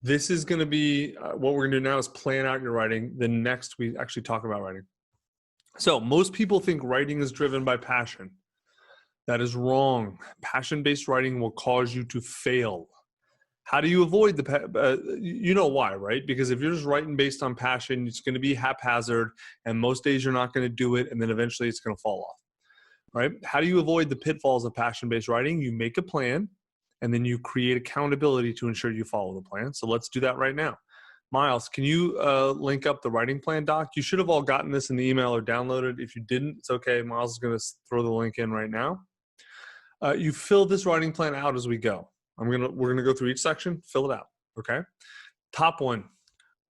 This is going to be what we're going to do now is plan out your writing. Then next we actually talk about writing. So most people think writing is driven by passion. That is wrong. Passion-based writing will cause you to fail. How do you avoid you know why, right? Because if you're just writing based on passion, it's going to be haphazard, and most days you're not going to do it, and then eventually it's going to fall off, right? How do you avoid the pitfalls of passion-based writing? You make a plan, and then you create accountability to ensure you follow the plan. So let's do that right now. Miles, can you link up the writing plan doc? You should have all gotten this in the email or downloaded. If you didn't, it's okay. Miles is going to throw the link in right now. You fill this writing plan out as we go. We're gonna go through each section, fill it out, okay? Top one,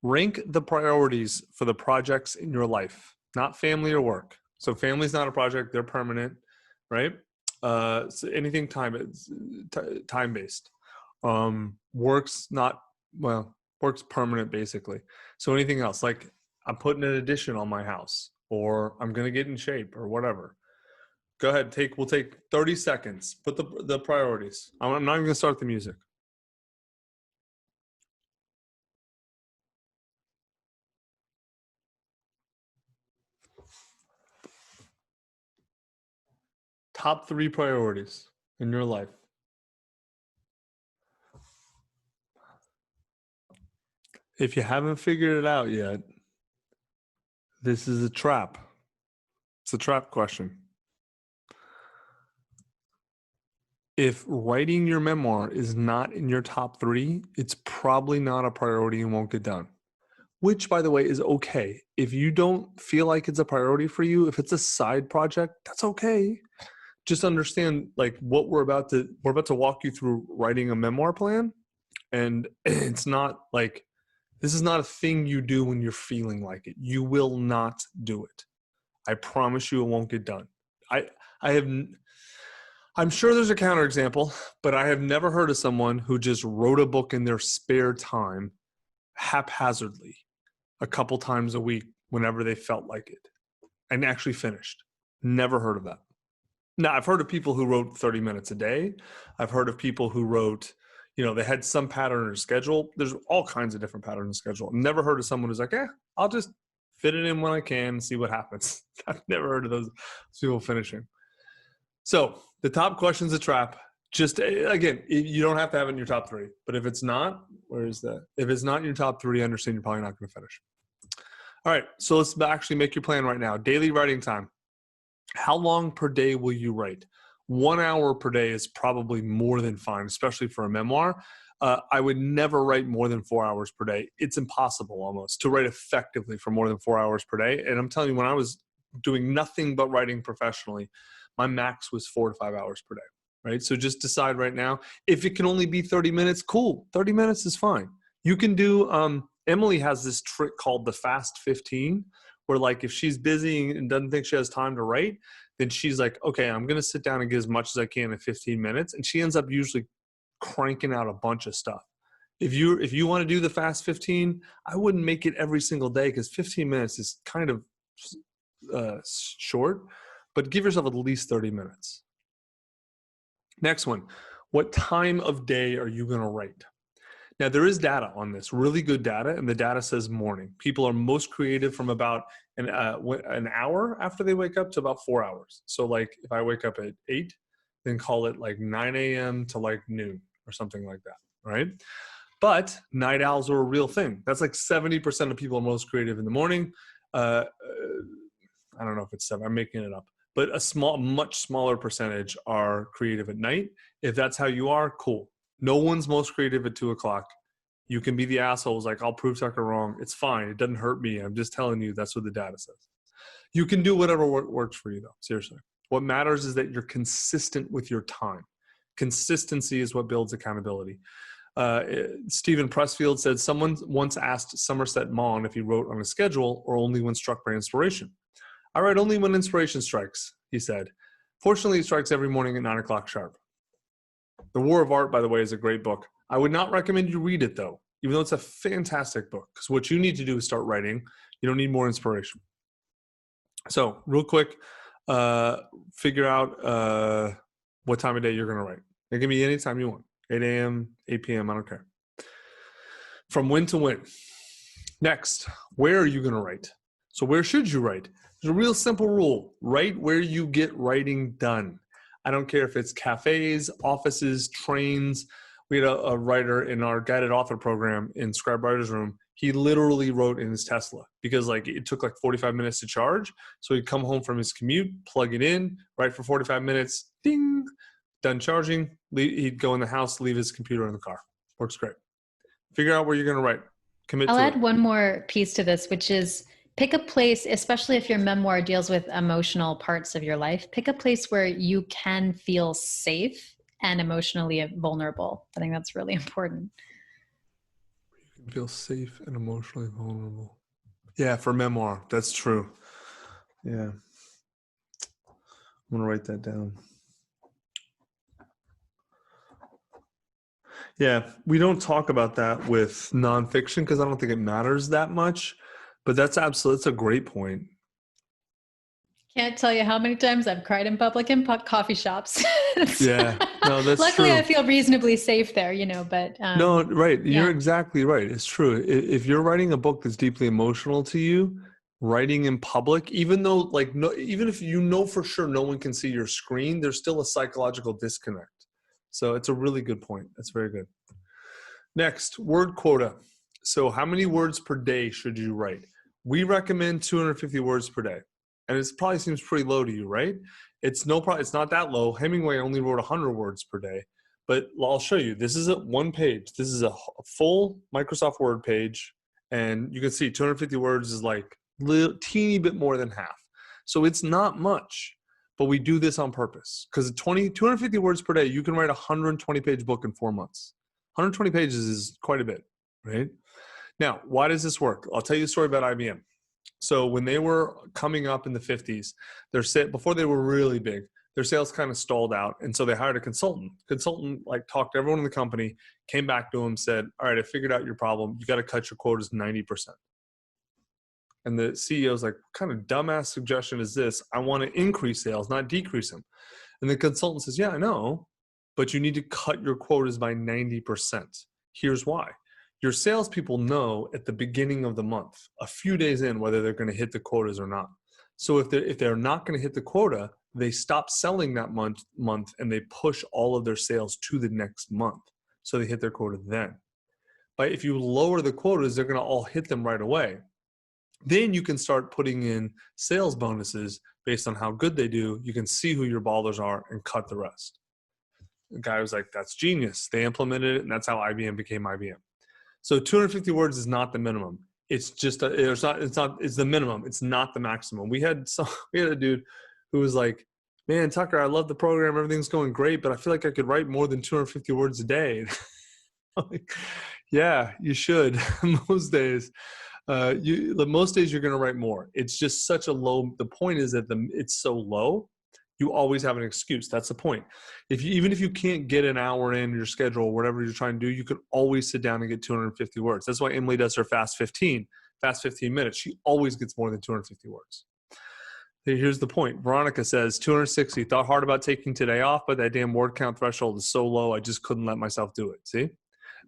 rank the priorities for the projects in your life, not family or work. So family's not a project, they're permanent, right? So anything time-based. Work's permanent basically. So anything else, like I'm putting an addition on my house, or I'm gonna get in shape, or whatever. Go ahead, we'll take 30 seconds. Put the priorities. I'm not even gonna start the music. Top 3 priorities in your life. If you haven't figured it out yet, this is a trap. It's a trap question. If writing your memoir is not in your top 3, it's probably not a priority and won't get done. Which, by the way, is okay. If you don't feel like it's a priority for you, if it's a side project, that's okay. Just understand, like, what we're about to walk you through writing a memoir plan, and it's not like, this is not a thing you do when you're feeling like it. You will not do it. I promise you, it won't get done. I'm sure there's a counterexample, but I have never heard of someone who just wrote a book in their spare time haphazardly a couple times a week whenever they felt like it and actually finished. Never heard of that. Now, I've heard of people who wrote 30 minutes a day. I've heard of people who wrote, they had some pattern or schedule. There's all kinds of different patterns and schedule. Never heard of someone who's like, I'll just fit it in when I can and see what happens. I've never heard of those people finishing. So the top question's a trap. Just, again, you don't have to have it in your top 3. But if it's not, where is that? If it's not in your top 3, I understand you're probably not going to finish. All right, so let's actually make your plan right now. Daily writing time. How long per day will you write? 1 hour per day is probably more than fine, especially for a memoir. I would never write more than 4 hours per day. It's impossible almost to write effectively for more than 4 hours per day. And I'm telling you, when I was doing nothing but writing professionally, my max was 4 to 5 hours per day, right? So just decide right now, if it can only be 30 minutes, cool. 30 minutes is fine. You can do, Emily has this trick called the Fast 15, where, like, if she's busy and doesn't think she has time to write, then she's like, okay, I'm going to sit down and get as much as I can in 15 minutes. And she ends up usually cranking out a bunch of stuff. If you want to do the Fast 15, I wouldn't make it every single day, because 15 minutes is kind of short, but give yourself at least 30 minutes. Next one, what time of day are you going to write? Now, there is data on this, really good data, and the data says morning. People are most creative from about an hour after they wake up to about 4 hours. So, like, if I wake up at 8, then call it like 9 a.m. to like noon or something like that, right? But night owls are a real thing. That's like 70% of people are most creative in the morning. I don't know if it's 7, I'm making it up. But much smaller percentage are creative at night. If that's how you are, cool. No one's most creative at 2 o'clock. You can be the assholes, like, I'll prove Tucker wrong. It's fine. It doesn't hurt me. I'm just telling you that's what the data says. You can do whatever works for you, though. Seriously. What matters is that you're consistent with your time. Consistency is what builds accountability. Stephen Pressfield said someone once asked Somerset Maugham if he wrote on a schedule or only when struck by inspiration. I write only when inspiration strikes, he said. Fortunately, it strikes every morning at 9 o'clock sharp. The War of Art, by the way, is a great book. I would not recommend you read it, though, even though it's a fantastic book, because what you need to do is start writing. You don't need more inspiration. So real quick, figure out what time of day you're going to write. It can be any time you want, 8 a.m., 8 p.m., I don't care. From win to win. Next, where are you going to write? So where should you write? There's a real simple rule. Write where you get writing done. I don't care if it's cafes, offices, trains. We had a writer in our guided author program in Scribe Writer's Room. He literally wrote in his Tesla because like it took like 45 minutes to charge. So he'd come home from his commute, plug it in, write for 45 minutes, ding, done charging. He'd go in the house, leave his computer in the car. Works great. Figure out where you're going to write. Commit to it. I'll add one more piece to this, which is pick a place, especially if your memoir deals with emotional parts of your life, pick a place where you can feel safe and emotionally vulnerable. I think that's really important. You can feel safe and emotionally vulnerable. Yeah, for memoir, that's true. Yeah. I'm going to write that down. Yeah, we don't talk about that with nonfiction because I don't think it matters that much, but that's a great point. Can't tell you how many times I've cried in public in coffee shops. Yeah, no, that's luckily true. I feel reasonably safe there, but no, right. Yeah. You're exactly right. It's true. If you're writing a book that's deeply emotional to you, writing in public, even though even if you know for sure no one can see your screen, there's still a psychological disconnect. So it's a really good point. That's very good. Next, word quota. So how many words per day should you write? We recommend 250 words per day. And it probably seems pretty low to you, right? It's no problem. It's not that low. Hemingway only wrote 100 words per day. But I'll show you. This is a one page. This is a full Microsoft Word page. And you can see 250 words is like a teeny bit more than half. So it's not much. But we do this on purpose. Because 250 words per day, you can write a 120-page book in 4 months. 120 pages is quite a bit, right? Now, why does this work? I'll tell you a story about IBM. So when they were coming up in the 50s, before they were really big, their sales kind of stalled out. And so they hired a consultant. Consultant talked to everyone in the company, came back to him, said, all right, I figured out your problem. You got to cut your quotas 90%. And the CEO's like, what kind of dumbass suggestion is this? I want to increase sales, not decrease them. And the consultant says, yeah, I know, but you need to cut your quotas by 90%. Here's why. Your salespeople know at the beginning of the month, a few days in, whether they're going to hit the quotas or not. So if they're not going to hit the quota, they stop selling that month and they push all of their sales to the next month. So they hit their quota then. But if you lower the quotas, they're going to all hit them right away. Then you can start putting in sales bonuses based on how good they do. You can see who your ballers are and cut the rest. The guy was like, that's genius. They implemented it, and that's how IBM became IBM. So 250 words is not the minimum. It's just it's the minimum. It's not the maximum. We had a dude who was like, man, Tucker, I love the program. Everything's going great, but I feel like I could write more than 250 words a day. I'm like, yeah, you should. Most days. Most days you're going to write more. It's just such a low. The point is that it's so low. You always have an excuse. That's the point. Even if you can't get an hour in your schedule or whatever you're trying to do, you can always sit down and get 250 words. That's why Emily does her fast 15 minutes. She always gets more than 250 words. Here's the point. Veronica says 260. Thought hard about taking today off, but that damn word count threshold is so low. I just couldn't let myself do it. See?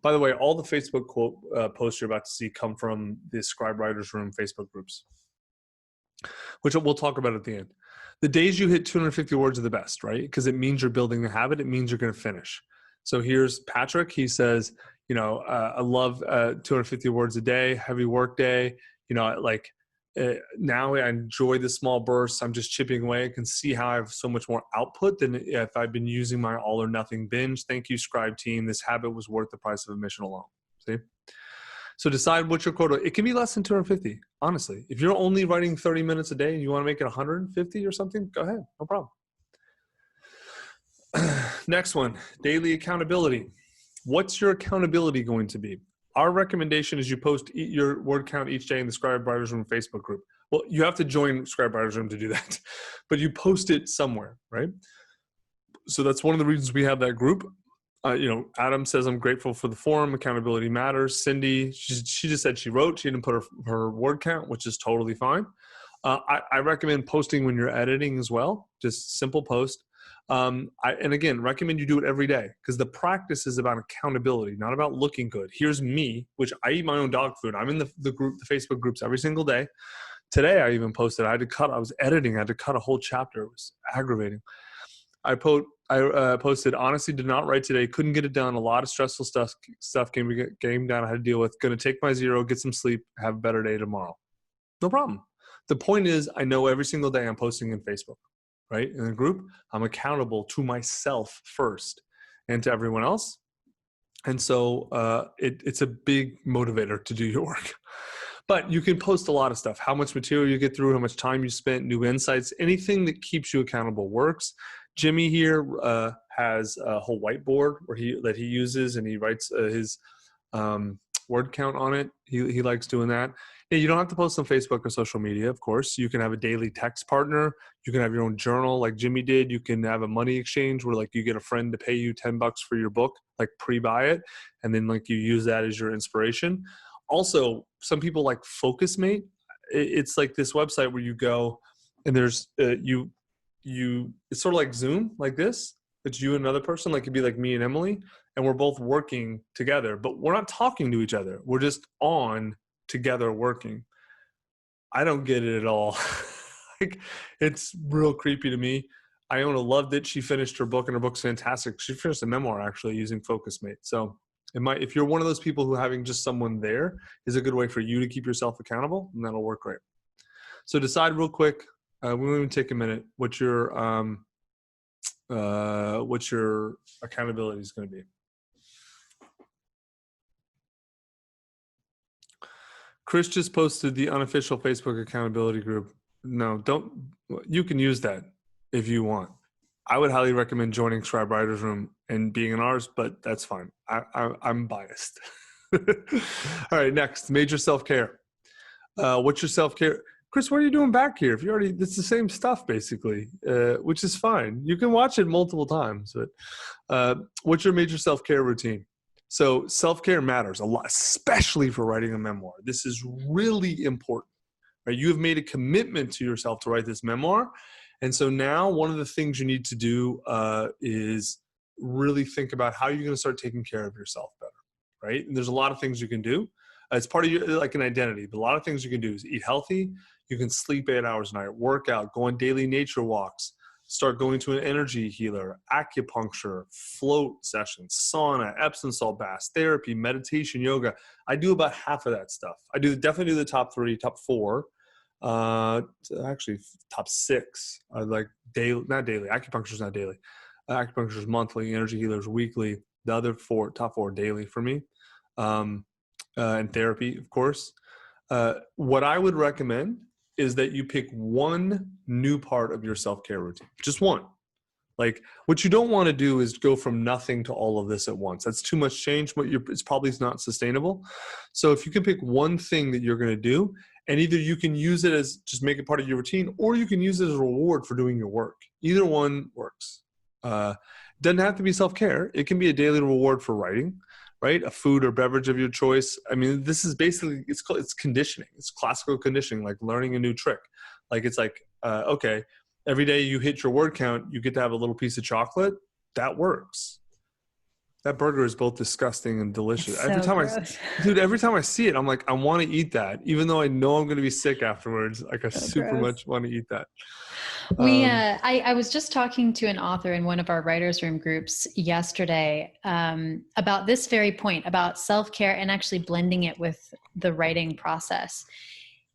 By the way, all the Facebook posts you're about to see come from the Scribe Writers Room Facebook groups, which we'll talk about at the end. The days you hit 250 words are the best, right? Because it means you're building the habit. It means you're going to finish. So here's Patrick. He says, I love 250 words a day, heavy work day. Now I enjoy the small bursts. I'm just chipping away. I can see how I have so much more output than if I've been using my all or nothing binge. Thank you, Scribe team. This habit was worth the price of admission alone. See? So decide what's your quota. It can be less than 250, honestly. If you're only writing 30 minutes a day and you want to make it 150 or something, go ahead. No problem. Next one, daily accountability. What's your accountability going to be? Our recommendation is you post your word count each day in the Scribe Writers Room Facebook group. Well, you have to join Scribe Writers Room to do that, but you post it somewhere, right? So that's one of the reasons we have that group. Adam says, I'm grateful for the forum. Accountability matters. Cindy, she just said she wrote. She didn't put her word count, which is totally fine. I recommend posting when you're editing as well. Just simple post. And again, recommend you do it every day, because the practice is about accountability, not about looking good. Here's me, which I eat my own dog food. I'm in the group, the Facebook groups every single day. Today, I even posted, I was editing, I had to cut a whole chapter. It was aggravating. I posted, honestly, did not write today. Couldn't get it done. A lot of stressful stuff came down I had to deal with. Going to take my 0, get some sleep, have a better day tomorrow. No problem. The point is, I know every single day I'm posting in Facebook, right? In the group, I'm accountable to myself first and to everyone else. And so it's a big motivator to do your work. But you can post a lot of stuff. How much material you get through, how much time you spent, new insights, anything that keeps you accountable works. Jimmy here has a whole whiteboard that he uses, and he writes his word count on it. He likes doing that. Yeah, you don't have to post on Facebook or social media, of course. You can have a daily text partner. You can have your own journal like Jimmy did. You can have a money exchange where like you get a friend to pay you $10 for your book, like pre-buy it, and then like you use that as your inspiration. Also, some people like FocusMate. It's like this website where you go and there's it's sort of like Zoom, like this. It's you and another person, like it'd be like me and Emily, and we're both working together, but we're not talking to each other. We're just on together working. I don't get it at all. Like, it's real creepy to me. Iona loved it. She finished her book, and her book's fantastic. She finished a memoir actually using FocusMate. So if you're one of those people who having just someone there is a good way for you to keep yourself accountable, and that'll work great. So decide real quick. We won't even take a minute. What your accountability is going to be. Chris just posted the unofficial Facebook accountability group. No, don't. You can use that if you want. I would highly recommend joining Scribe Writers Room and being in ours, but that's fine. I'm biased. All right, next, major self-care. What's your self-care? Chris, what are you doing back here? If you already, it's the same stuff basically, which is fine. You can watch it multiple times, but what's your major self-care routine? So self-care matters a lot, especially for writing a memoir. This is really important, right? You have made a commitment to yourself to write this memoir. And so now one of the things you need to do is really think about how you're going to start taking care of yourself better, right? And there's a lot of things you can do. It's part of your, like an identity, but a lot of things you can do is eat healthy. You can sleep 8 hours a night, work out, go on daily nature walks, start going to an energy healer, acupuncture, float sessions, sauna, Epsom salt baths, therapy, meditation, yoga. I do about half of that stuff. I definitely do the top 3, top 4. Actually top 6. I like daily, not daily. Acupuncture is not daily. Acupuncture is monthly. Energy healers weekly. The other top 4 daily for me. And therapy, of course. What I would recommend is that you pick one new part of your self-care routine, just one. Like, what you don't want to do is go from nothing to all of this at once. That's too much change, but it's probably not sustainable. So if you can pick one thing that you're going to do, and either you can use it as just make it part of your routine, or you can use it as a reward for doing your work. Either one works. Doesn't have to be self-care. It can be a daily reward for writing, right? A food or beverage of your choice. I mean, this is basically, it's conditioning. It's classical conditioning, like learning a new trick. Like, it's like, okay, every day you hit your word count, you get to have a little piece of chocolate. That works. That burger is both disgusting and delicious. It's so gross. Every time I see it, I'm like, I want to eat that, even though I know I'm going to be sick afterwards. Like, I super much want to eat that. I was just talking to an author in one of our writers' room groups yesterday about this very point, about self-care and actually blending it with the writing process.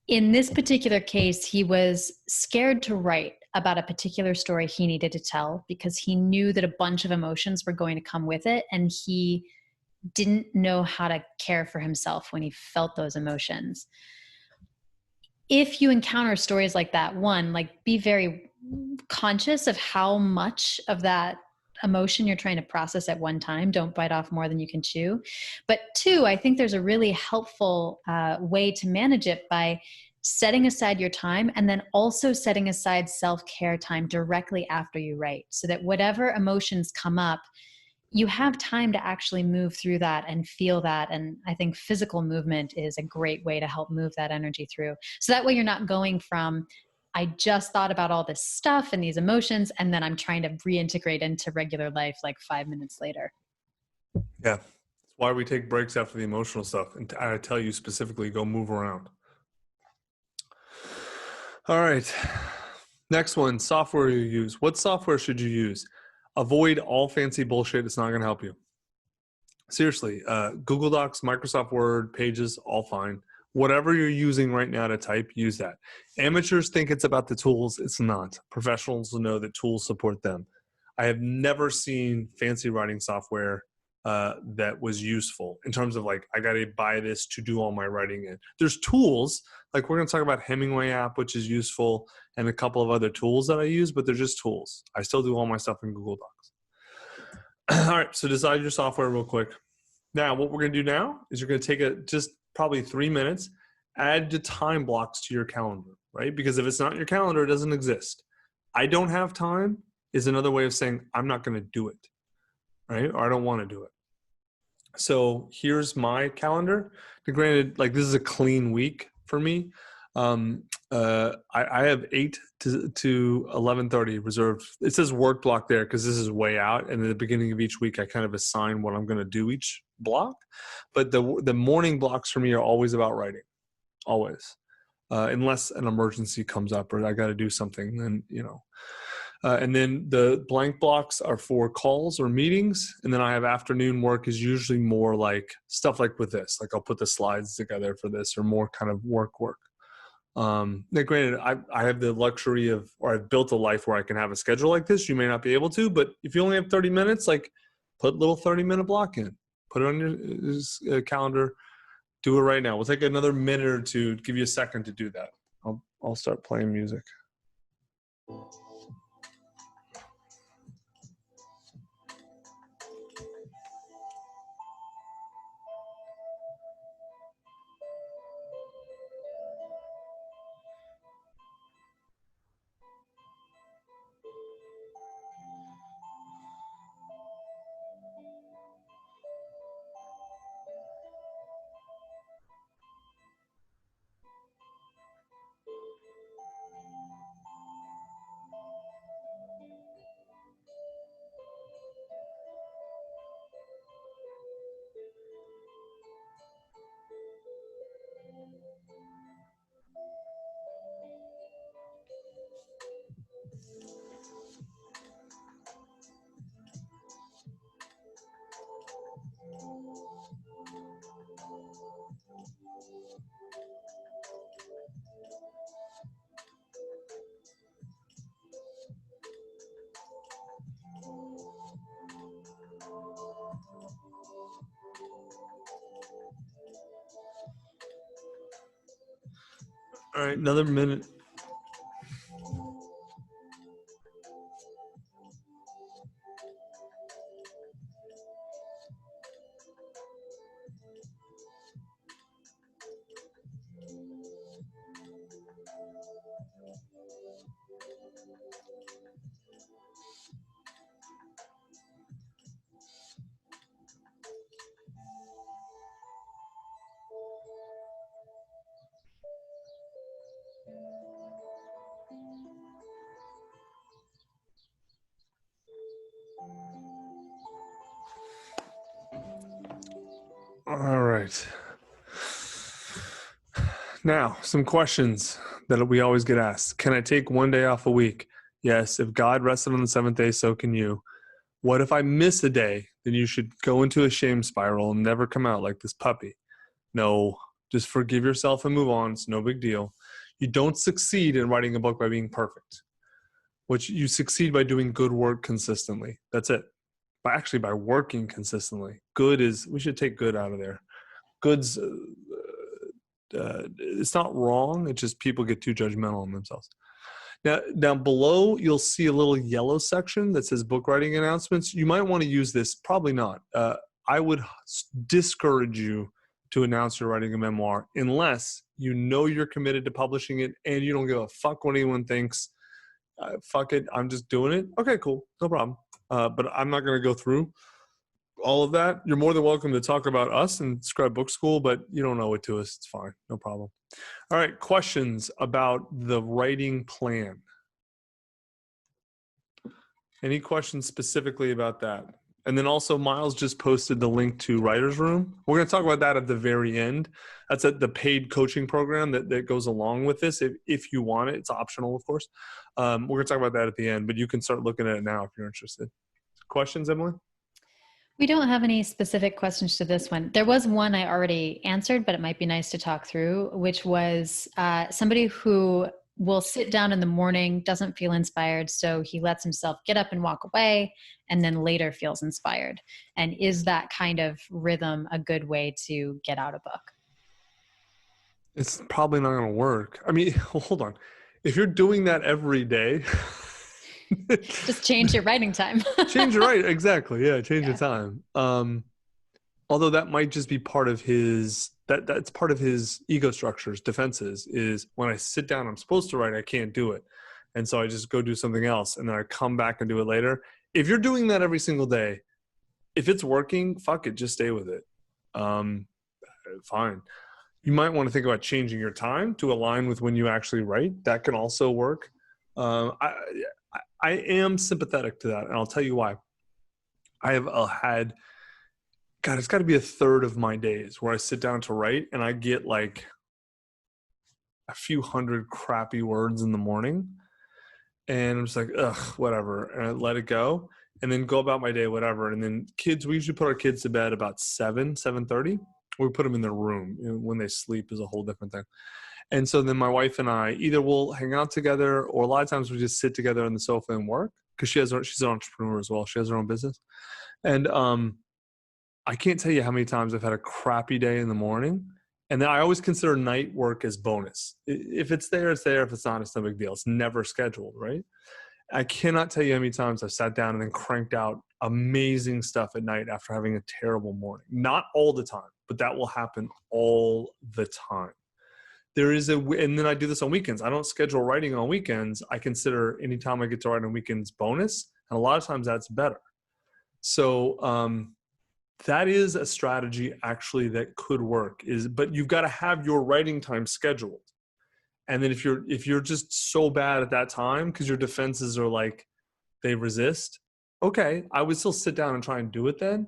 In this particular case, he was scared to write about a particular story he needed to tell because he knew that a bunch of emotions were going to come with it, and he didn't know how to care for himself when he felt those emotions. If you encounter stories like that, one, like, be very conscious of how much of that emotion you're trying to process at one time. Don't bite off more than you can chew. But 2, I think there's a really helpful way to manage it by setting aside your time, and then also setting aside self-care time directly after you write, so that whatever emotions come up, you have time to actually move through that and feel that. And I think physical movement is a great way to help move that energy through. So that way you're not going from I just thought about all this stuff and these emotions, and then I'm trying to reintegrate into regular life like 5 minutes later. Yeah. That's why we take breaks after the emotional stuff. And I tell you specifically, go move around. All right. Next one, software you use. What software should you use? Avoid all fancy bullshit. It's not going to help you. Seriously, Google Docs, Microsoft Word, Pages, all fine. Whatever you're using right now to type, use that. Amateurs think it's about the tools. It's not. Professionals know that tools support them. I have never seen fancy writing software that was useful in terms of like, I got to buy this to do all my writing in. There's tools, like we're going to talk about Hemingway app, which is useful, and a couple of other tools that I use, but they're just tools. I still do all my stuff in Google Docs. All right, so decide your software real quick. Now, what we're going to do now is you're going to take just probably 3 minutes, add the time blocks to your calendar, right? Because if it's not in your calendar, it doesn't exist. I don't have time is another way of saying I'm not going to do it, right? Or I don't want to do it. So here's my calendar. Granted, like this is a clean week for me. I have 8 to 11:30 reserved. It says work block there because this is way out. And at the beginning of each week, I kind of assign what I'm going to do each block. But the morning blocks for me are always about writing, always, unless an emergency comes up or I got to do something. Then and then the blank blocks are for calls or meetings. And then I have afternoon work is usually more like stuff like with this, like I'll put the slides together for this or more kind of work. Now granted, I have the luxury of, or I've built a life where I can have a schedule like this. You may not be able to, but if you only have 30 minutes, like put a little 30-minute block in, put it on your calendar, do it right now. We'll take another minute or two, give you a second to do that. I'll start playing music. All right, another minute. All right. Now, some questions that we always get asked. Can I take one day off a week? Yes. If God rested on the seventh day, so can you. What if I miss a day? Then you should go into a shame spiral and never come out like this puppy. No, just forgive yourself and move on. It's no big deal. You don't succeed in writing a book by being perfect. Which you succeed by doing good work consistently. That's it. By working consistently. Good is, we should take good out of there. Good's, it's not wrong. It's just people get too judgmental on themselves. Now, down below, you'll see a little yellow section that says book writing announcements. You might want to use this. Probably not. I would discourage you to announce you're writing a memoir unless you know you're committed to publishing it and you don't give a fuck what anyone thinks. Fuck it. I'm just doing it. Okay, cool. No problem. But I'm not going to go through all of that, you're more than welcome to talk about us and Scribe Book School, but you don't owe it to us. It's fine. No problem. All right. Questions about the writing plan? Any questions specifically about that? And then also Miles just posted the link to Writer's Room. We're going to talk about that at the very end. That's at the paid coaching program that goes along with this. If you want it, it's optional, of course. We're going to talk about that at the end, but you can start looking at it now if you're interested. Questions, Emily? We don't have any specific questions to this one. There was one I already answered, but it might be nice to talk through, which was somebody who will sit down in the morning, doesn't feel inspired, so he lets himself get up and walk away, and then later feels inspired. And is that kind of rhythm a good way to get out a book? It's probably not going to work. I mean, hold on. If you're doing that every day, just change your writing time. Change your right. Exactly. Yeah. Change your time. Although that might just be part of his, that's part of his ego structures, defenses, is when I sit down, I'm supposed to write, I can't do it. And so I just go do something else. And then I come back and do it later. If you're doing that every single day, if it's working, fuck it, just stay with it. Fine. You might want to think about changing your time to align with when you actually write. That can also work. I am sympathetic to that, and I'll tell you why. I have had, God, it's got to be a third of my days where I sit down to write, and I get like a few hundred crappy words in the morning, and I'm just like, ugh, whatever, and I let it go, and then go about my day, whatever. And then we usually put our kids to bed about 7:30. We put them in their room. When they sleep is a whole different thing. And so then my wife and I either will hang out together, or a lot of times we just sit together on the sofa and work, because she's an entrepreneur as well. She has her own business. And I can't tell you how many times I've had a crappy day in the morning. And then I always consider night work as bonus. If it's there, it's there. If it's not, it's no big deal. It's never scheduled, right? I cannot tell you how many times I've sat down and then cranked out amazing stuff at night after having a terrible morning. Not all the time, but that will happen all the time. And then I do this on weekends. I don't schedule writing on weekends. I consider anytime I get to write on weekends bonus. And a lot of times that's better. So that is a strategy actually that could work, but you've got to have your writing time scheduled. And then if you're just so bad at that time because your defenses are like, they resist, okay, I would still sit down and try and do it then.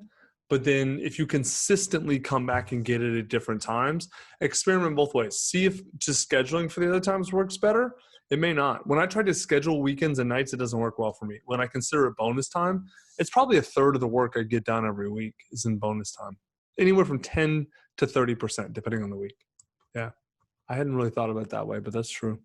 But then if you consistently come back and get it at different times, experiment both ways. See if just scheduling for the other times works better. It may not. When I try to schedule weekends and nights, it doesn't work well for me. When I consider it bonus time, it's probably a third of the work I get done every week is in bonus time. Anywhere from 10 to 30%, depending on the week. Yeah. I hadn't really thought about it that way, but that's true.